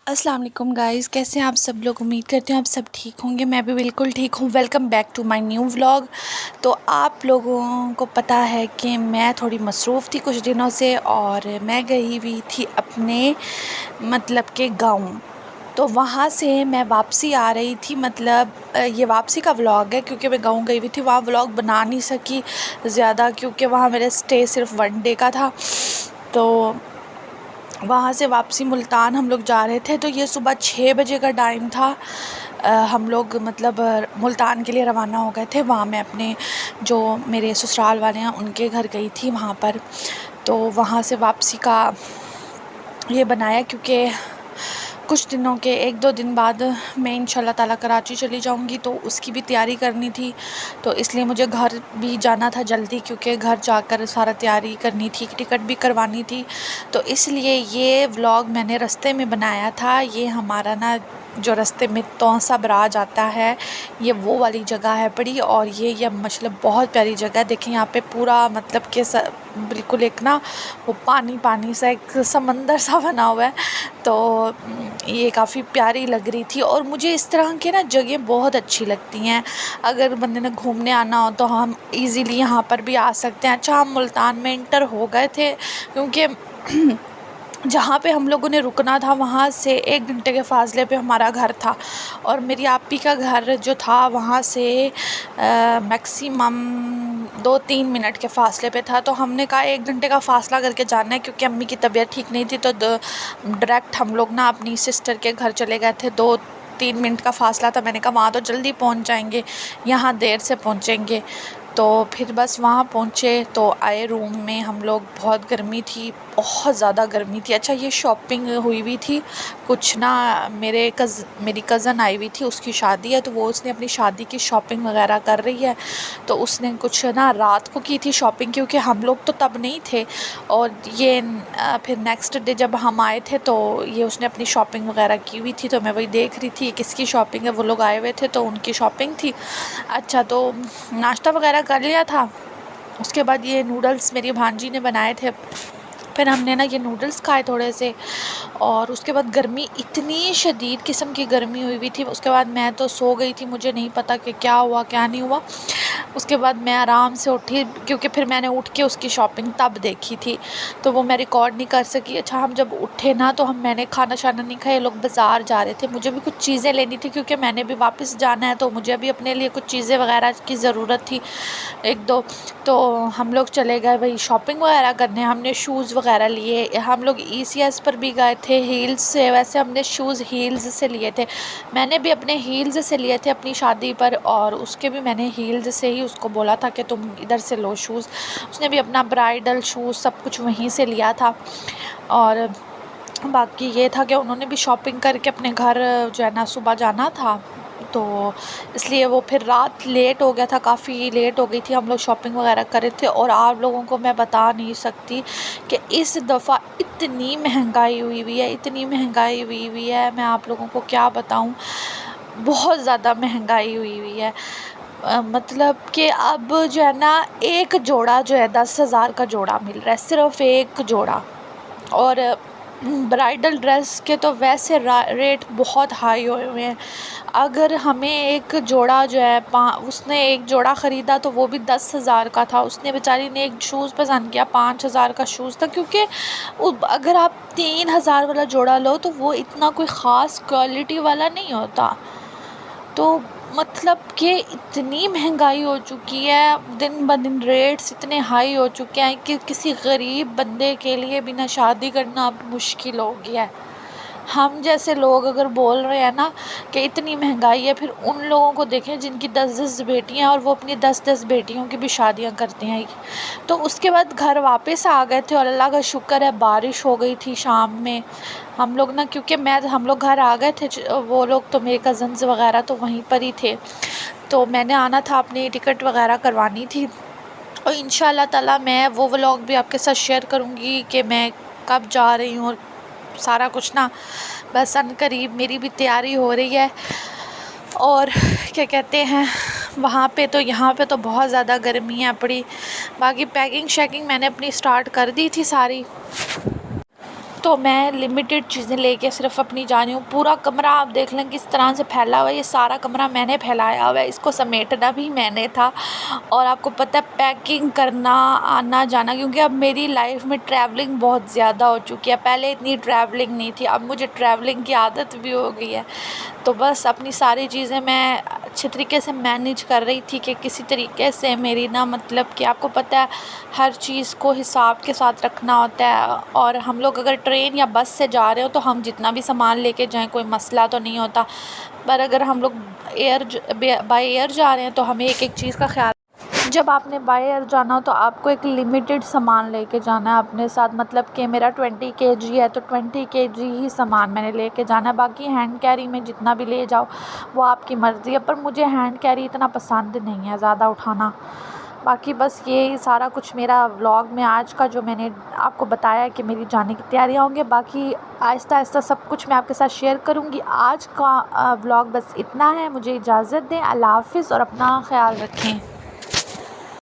السلام علیکم گائز، کیسے ہیں آپ سب لوگ؟ امید کرتے ہیں آپ سب ٹھیک ہوں گے۔ میں بھی بالکل ٹھیک ہوں۔ Welcome back to my new vlog. تو آپ لوگوں کو پتہ ہے کہ میں تھوڑی مصروف تھی کچھ دنوں سے، اور میں گئی ہوئی تھی اپنے کہ گاؤں۔ تو وہاں سے میں واپسی آ رہی تھی، یہ واپسی کا ولاگ ہے کیونکہ میں گاؤں گئی ہوئی تھی۔ وہاں ولاگ بنا نہیں سکی زیادہ کیونکہ وہاں میرا اسٹے صرف 1 ڈے کا تھا۔ تو وہاں سے واپسی ملتان ہم لوگ جا رہے تھے، تو یہ صبح 6 بجے کا ٹائم تھا۔ ہم لوگ ملتان کے لیے روانہ ہو گئے تھے۔ وہاں میں اپنے جو میرے سسرال والے ہیں ان کے گھر گئی تھی وہاں پر۔ تو وہاں سے واپسی کا یہ بنایا کیونکہ کچھ دنوں کے 1-2 دن بعد میں انشاءاللہ تعالیٰ کراچی چلی جاؤں گی، تو اس کی بھی تیاری کرنی تھی۔ تو اس لیے مجھے گھر بھی جانا تھا جلدی، کیونکہ گھر جا کر سارا تیاری کرنی تھی، ٹکٹ بھی کروانی تھی۔ تو اس لیے یہ ولاگ میں نے رستے میں بنایا تھا۔ یہ ہمارا جو رستے میں توسا براج آتا ہے، یہ وہ والی جگہ ہے بڑی، اور یہ بہت پیاری جگہ ہے۔ دیکھیں یہاں پہ پورا کہ بالکل ایک وہ پانی سا ایک سمندر سا بنا ہوا ہے۔ تو یہ کافی پیاری لگ رہی تھی، اور مجھے اس طرح کے جگہیں بہت اچھی لگتی ہیں۔ اگر بندے نے گھومنے آنا ہو تو ہم ایزیلی یہاں پر بھی آ سکتے ہیں۔ اچھا، ہم ملتان میں انٹر ہو گئے تھے کیونکہ جہاں پہ ہم لوگوں نے رکنا تھا وہاں سے 1 گھنٹے کے فاصلے پہ ہمارا گھر تھا، اور میری آپی کا گھر جو تھا وہاں سے میکسیمم 2-3 منٹ کے فاصلے پہ تھا۔ تو ہم نے کہا 1 گھنٹے کا فاصلہ کر کے جانا ہے، کیونکہ امی کی طبیعت ٹھیک نہیں تھی۔ تو ڈائریکٹ ہم لوگ اپنی سسٹر کے گھر چلے گئے تھے۔ 2-3 منٹ کا فاصلہ تھا۔ میں نے کہا وہاں تو جلدی پہنچ جائیں گے، یہاں دیر سے پہنچیں گے۔ تو پھر بس وہاں پہنچے تو آئے روم میں ہم لوگ۔ بہت گرمی تھی، بہت زیادہ گرمی تھی۔ اچھا، یہ شاپنگ ہوئی ہوئی تھی کچھ میری کزن آئی ہوئی تھی، اس کی شادی ہے، تو وہ اس نے اپنی شادی کی شاپنگ وغیرہ کر رہی ہے۔ تو اس نے کچھ رات کو کی تھی شاپنگ، کیونکہ ہم لوگ تو تب نہیں تھے، اور یہ پھر نیکسٹ ڈے جب ہم آئے تھے تو یہ اس نے اپنی شاپنگ وغیرہ کی ہوئی تھی۔ تو میں وہی دیکھ رہی تھی کس کی شاپنگ ہے۔ وہ لوگ آئے ہوئے تھے تو ان کی شاپنگ تھی۔ اچھا، تو ناشتہ وغیرہ کر لیا تھا۔ اس کے بعد یہ نوڈلز میری بھانجی نے بنائے تھے، پھر ہم نے یہ نوڈلز کھائے تھوڑے سے، اور اس کے بعد گرمی اتنی شدید قسم کی گرمی ہوئی تھی۔ اس کے بعد میں تو سو گئی تھی، مجھے نہیں پتا کہ کیا ہوا کیا نہیں ہوا۔ اس کے بعد میں آرام سے اٹھی، کیونکہ پھر میں نے اٹھ کے اس کی شاپنگ تب دیکھی تھی، تو وہ میں ریکارڈ نہیں کر سکی۔ اچھا، ہم جب اٹھے تو میں نے کھانا شانا نہیں کھایا، لوگ بازار جا رہے تھے، مجھے بھی کچھ چیزیں لینی تھی کیونکہ میں نے بھی واپس جانا ہے، تو مجھے بھی اپنے لیے کچھ چیزیں وغیرہ کی ضرورت تھی 1-2۔ تو ہم لوگ چلے گئے وہی شاپنگ وغیرہ کرنے۔ ہم نے شوز وغیرہ لیے۔ ہم لوگ ECS پر بھی گئے تھے ہیلز سے، ویسے ہم نے شوز ہیلز سے لیے تھے۔ میں نے بھی اپنے ہیلز سے لیے تھے اپنی شادی پر، اور اس کے بھی میں نے ہیلز سے ہی اس کو بولا تھا کہ تم ادھر سے لو شوز۔ اس نے بھی اپنا برائڈل شوز سب کچھ وہیں سے لیا تھا، اور باقی یہ تھا کہ انہوں نے بھی شاپنگ کر کے اپنے گھر صبح جانا تھا، تو اس لیے وہ پھر رات لیٹ ہو گیا تھا، کافی لیٹ ہو گئی تھی۔ ہم لوگ شاپنگ وغیرہ کر رہے تھے، اور آپ لوگوں کو میں بتا نہیں سکتی کہ اس دفعہ اتنی مہنگائی ہوئی ہے، میں آپ لوگوں کو کیا بتاؤں، بہت زیادہ مہنگائی ہوئی ہے۔ کہ اب ایک جوڑا 10,000 کا جوڑا مل رہا ہے، صرف ایک جوڑا۔ اور برائڈل ڈریس کے تو ویسے ریٹ بہت ہائی ہوئے ہیں۔ اگر ہمیں ایک جوڑا اس نے ایک جوڑا خریدا تو وہ بھی 10,000 کا تھا۔ اس نے بیچاری نے ایک شوز پسند کیا، 5,000 کا شوز تھا، کیونکہ اگر آپ 3,000 والا جوڑا لو تو وہ اتنا کوئی خاص کوالٹی والا نہیں ہوتا۔ تو کہ اتنی مہنگائی ہو چکی ہے، دن بدن ریٹس اتنے ہائی ہو چکے ہیں کہ کسی غریب بندے کے لیے بھی شادی کرنا اب مشکل ہو گیا ہے۔ ہم جیسے لوگ اگر بول رہے ہیں کہ اتنی مہنگائی ہے، پھر ان لوگوں کو دیکھیں جن کی 10-10 بیٹیاں، اور وہ اپنی 10-10 بیٹیوں کی بھی شادیاں کرتے ہیں۔ تو اس کے بعد گھر واپس آ گئے تھے، اور اللہ کا شکر ہے بارش ہو گئی تھی شام میں۔ ہم لوگ کیونکہ ہم لوگ گھر آ گئے تھے، وہ لوگ تو میرے کزنز وغیرہ تو وہیں پر ہی تھے، تو میں نے آنا تھا، اپنی ٹکٹ وغیرہ کروانی تھی۔ اور انشاءاللہ تعالیٰ میں وہ ولاگ بھی آپ کے ساتھ شیئر کروں گی کہ میں کب جا رہی ہوں، اور سارا کچھ بس ان قریب میری بھی تیاری ہو رہی ہے۔ اور کیا کہتے ہیں، وہاں پہ تو یہاں پہ تو بہت زیادہ گرمی ہے پڑی۔ باقی پیکنگ شیکنگ میں نے اپنی سٹارٹ کر دی تھی ساری، تو میں لمیٹڈ چیزیں لے کے صرف اپنی جا رہی ہوں. پورا کمرہ آپ دیکھ لیں کس طرح سے پھیلا ہوا ہے. یہ سارا کمرہ میں نے پھیلایا ہوا ہے. اس کو سمیٹنا بھی میں نے تھا. اور آپ کو پتہ ہے پیکنگ کرنا آنا جانا، کیونکہ اب میری لائف میں ٹریولنگ بہت زیادہ ہو چکی ہے. پہلے اتنی ٹریولنگ نہیں تھی، اب مجھے ٹریولنگ کی عادت بھی ہو گئی ہے. تو بس اپنی ساری چیزیں میں اچھے طریقے سے مینیج کر رہی تھی کہ کسی طریقے سے میری نا، مطلب کہ آپ کو پتہ ہے ہر چیز کو حساب کے ساتھ رکھنا ہوتا ہے. اور ہم لوگ اگر ٹرین یا بس سے جا رہے ہو تو ہم جتنا بھی سامان لے کے جائیں کوئی مسئلہ تو نہیں ہوتا. پر اگر ہم لوگ بائی ایئر جا رہے ہیں تو ہمیں ایک ایک چیز کا خیال. جب آپ نے بائی ایئر جانا ہو تو آپ کو ایک لمیٹڈ سامان لے کے جانا ہے اپنے ساتھ. مطلب کہ میرا 20 kg ہے تو 20 kg ہی سامان میں نے لے کے جانا ہے. باقی ہینڈ کیری میں جتنا بھی لے جاؤ وہ آپ کی مرضی ہے. پر مجھے ہینڈ کیری اتنا پسند نہیں ہے زیادہ اٹھانا. باقی بس یہ سارا کچھ میرا ولاگ میں آج کا جو میں نے آپ کو بتایا کہ میری جانے کی تیاریاں ہوں گی. باقی آہستہ آہستہ سب کچھ میں آپ کے ساتھ شیئر کروں گی. آج کا ولاگ بس اتنا ہے. مجھے اجازت دیں. اللہ حافظ اور اپنا خیال رکھیں.